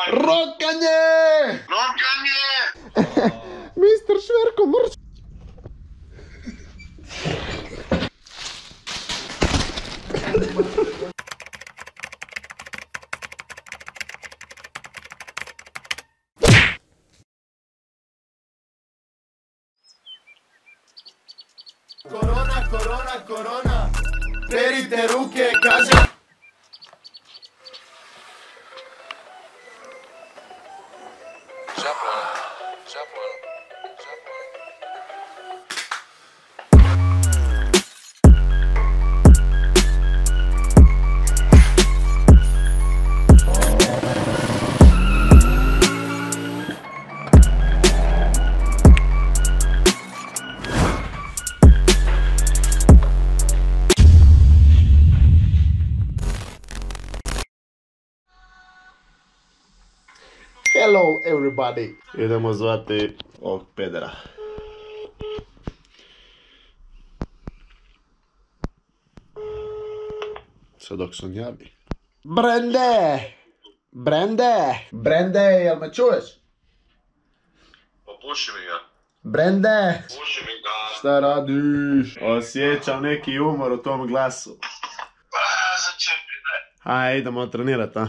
Rokanje! Rokanje! Mister Šverko mrš... Korona, korona, korona, perite ruke, kaže... Hello everybody! Idemo zvati ovog pedera. Sad dok se on javi. Brende! Brende! Brende, jel me čuješ? Pa puši mi ga. Brende! Puši mi ga. Šta radiš? Osjećam neki umor u tom glasu. Začepi, ne. Aj, idemo trenirat, a?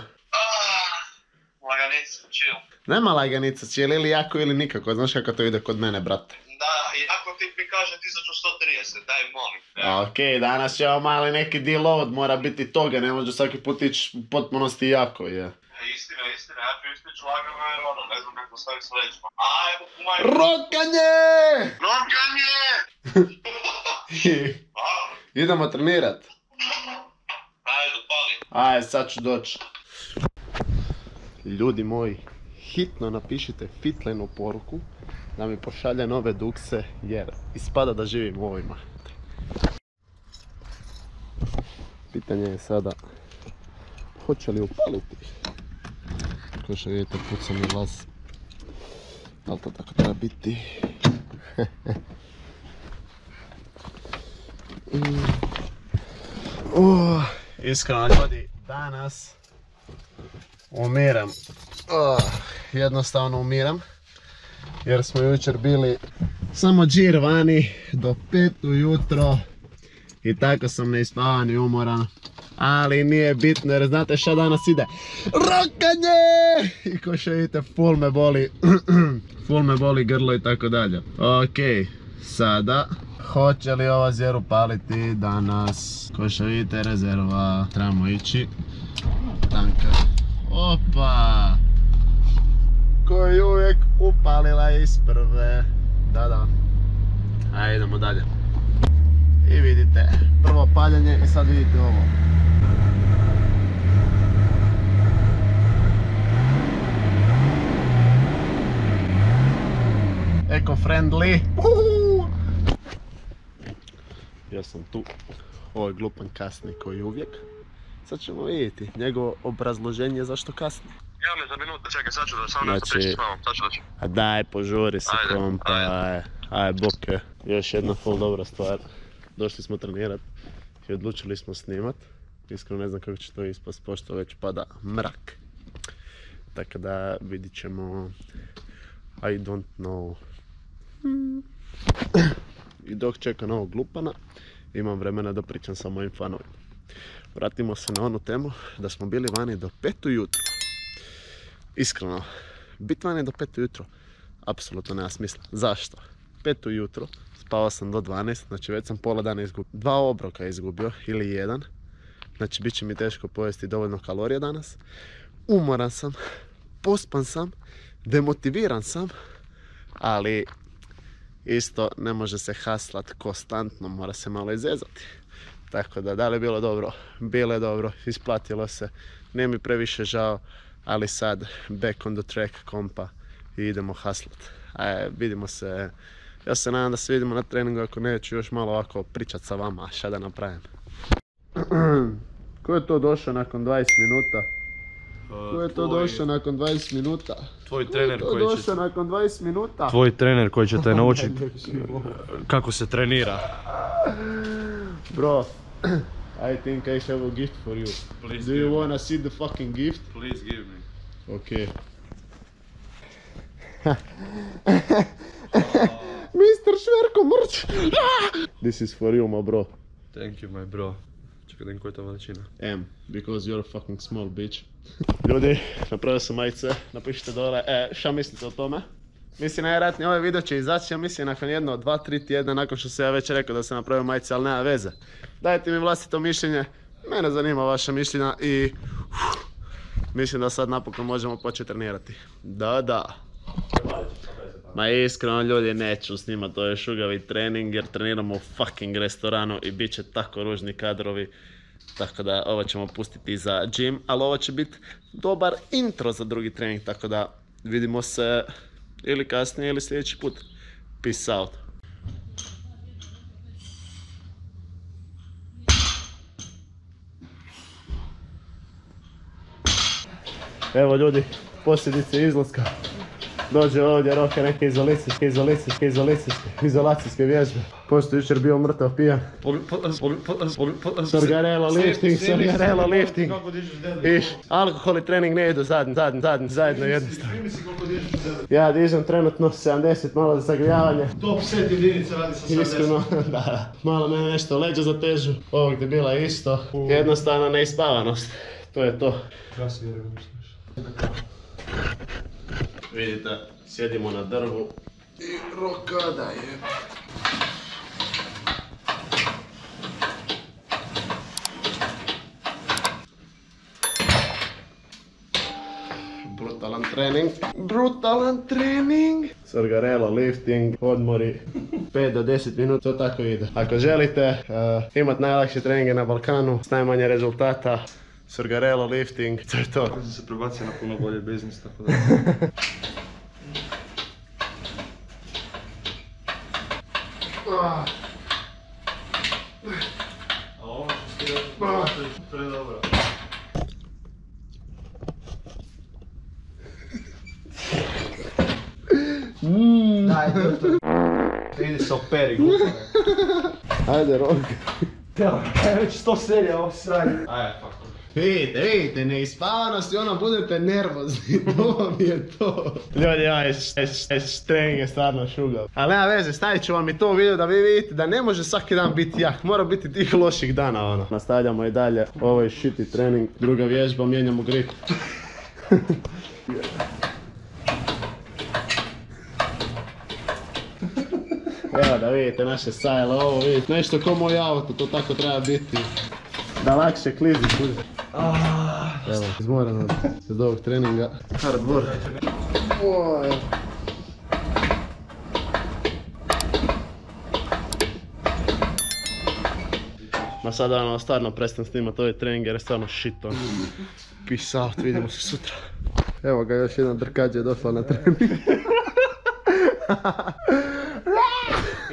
Laganica, chill. Nema laganica, cijeli ili jako ili nikako, znaš kako to ide kod mene, brate. Da, i ako ti prikaže 1130, daj molim. Okej, danas ćemo mali neki deload, mora biti toga, ne može svaki put ići u potpunosti jako, je. Istina, ja ću istići lagano jer ono, ne znam kako stavim s leđima. Ajmo, kumaj. Rokanje! Rokanje! Idemo trenirat. Ajde, pali. Aj, sad ću doći. Ljudi moji, hitno napišite Fitlenu poruku da mi pošalje nove dukse jer ispada da živim u ovima. Pitanje je sada hoće li upaliti. Kao što vidite puca mi glas. Ali to tako treba biti. Iskreno ljudi, danas umiram. Jednostavno umiram. Jer smo jučer bili samo džir vani do 5 ujutro. I tako sam neispavan i umoran. Ali nije bitno jer znate šta danas ide. Rokanje! I ko što vidite full me boli. Full me boli grlo i tako dalje. Okej, sada. Hoće li ova zjer upaliti danas? Ko što vidite rezerva. Trebamo ići. Tanka. Opa! Koji uvijek upalila iz prve. Da. Ajde, idemo dalje. I vidite, prvo paljenje i sad vidite ovo. Eco-friendly. Ja sam tu. Ovo je glupan kasni koji uvijek. Sad ćemo vidjeti njegovo obrazloženje zašto kasni. Evo me za minutu, čekaj, sad ću da samo nešto pričati s mamom, sad ću doći. A daj, požuri se kompa, aj boke. Još jedna full dobra stvar. Došli smo trenirat i odlučili smo snimat. Iskreno ne znam kako će to ispast, pošto već pada mrak. Tako da vidit ćemo. I don't know. I dok čekam ovog glupana, imam vremena da pričam sa mojim fanovima. Vratimo se na onu temu da smo bili vani do 5 ujutro. Iskreno, biti vani do 5 ujutro apsolutno nema smisla. Zašto? 5 ujutro, spavao sam do 12, znači već sam pola dana izgubio. 2 obroka izgubio ili 1. Znači bit će mi teško pojesti dovoljno kalorija danas. Umoran sam, pospan sam, demotiviran sam, ali isto ne može se haslat konstantno, mora se malo izezati. Tako da li je bilo dobro? Bilo je dobro, isplatilo se, nije mi previše žao, ali sad back on the track kompa i idemo haslat. Vidimo se, ja se nadam da se vidimo na treningu, ako neću još malo ovako pričat sa vama, šta da napravim. Ko je to došao nakon 20 minuta? Ko je to došao nakon 20 minuta? Tvoj trener koji će... došao nakon 20 minuta? Tvoj trener koji će te naučiti kako se trenira. Bro, I think I have a gift for you. Please Do you give me. wanna see the fucking gift? Please give me. Okay. Mr. Šverko Mrč! This is for you, my bro. Thank you, my bro. Čekaj, da im koja je ta veličina. M, because you're a fucking small bitch. Ljudi, napravio sam majice, napišite dole, šta mislite o tome? Mislim, najvjerojatnije ovaj video će izaći, ja mislim, nakon 2-3 tjedna, nakon što sam ja već rekao da sam napravio majice, ali nema veze. Dajte mi vlastito mišljenje, mene zanima vaša mišljenja i mislim da sad napokon možemo početi trenirati. Da. Ma iskreno ljudi, neću snimati ovaj šugavi trening jer treniramo u fucking restoranu i bit će tako ružni kadrovi. Tako da ovo ćemo pustiti za gym, ali ovo će biti dobar intro za drugi trening, tako da vidimo se ili kasnije ili sljedeći put. Peace out. Evo ljudi, posljedice izlaska. Dođe ovdje Roka neke izolacijske vježbe. Pošto jučer bio mrtav pijan. Sorgarelo lifting. Iš, alkohol i trening ne idu zajedno jednostavno. Ja dižem trenutno 70, malo za zagrijavanje. Top set jedinica radi sa 70. Iskreno, da. Malo mene nešto leđa zatežu. Ovog debila isto. Jednostavno neispavanost. To je to. Vidite, sjedimo na drvu i rokada je. Brutalan trening. Sorgarelo lifting, odmori 5 do 10 minuta, to tako ide. Ako želite imati najlakše treninge na Balkanu s najmanje rezultata, Sorgarelo lifting, to je to. Kako se prebacio na puno bolje biznis, tako da... A ovo što ti je predobro. Daj, doktor. Idi se operi, glupo. Ajde, Rok. Evo, već 100 serija ovo sranje. Ajde, fuck. Vidite, neispavanost i ono budete nervozni, to mi je to. Ljudi, trening je stvarno šugav. Ali nema veze, stavit ću vam i to u video da vi vidite da ne može svaki dan biti jak, mora biti tih loših dana ono. Nastavljamo i dalje, ovo je shitty trening, druga vježba, mijenjamo grip. Evo da vidite naše sajle, ovo vidite, nešto ko moj auto, to tako treba biti. Da lakše klizi kuži. Evo, izmoran od ovog treninga. Hard work. Ma sada ono, stvarno prestam snimati ovaj trening jer je stvarno shit on. Peace out, vidimo se sutra. Evo ga, još jedna drkađa je došla na trening.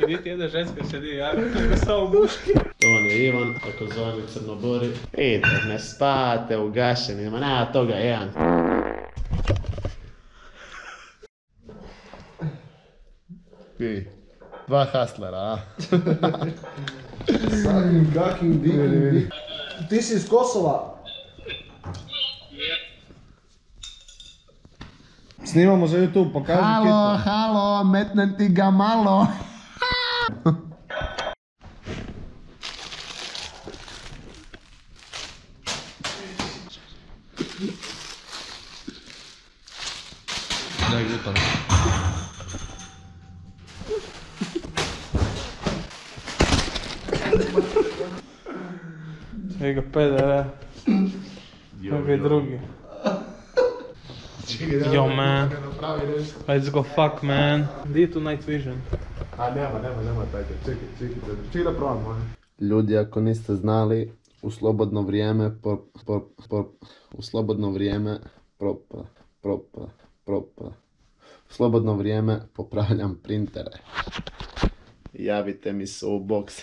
I niti jedna ženska sedi, ja nego samo muški. On je Ivan, takozvani Crnobori. Idite, ne spavate ugašeni, ma nema toga jedan. I, dva haslera, a? Sakim, kakim, dikim. Ti si iz Kosova? Snimamo za YouTube, pokaži Kita. Halo, metnem ti ga malo. Daj glupan. Evo ga pedera. Kako je drugi. Yo man, let's go fuck man. Gdje je tu night vision? A nema taj, čekaj da probamo. Ljudi, ako niste znali, u slobodno vrijeme popravljam printere. Javite mi se u box.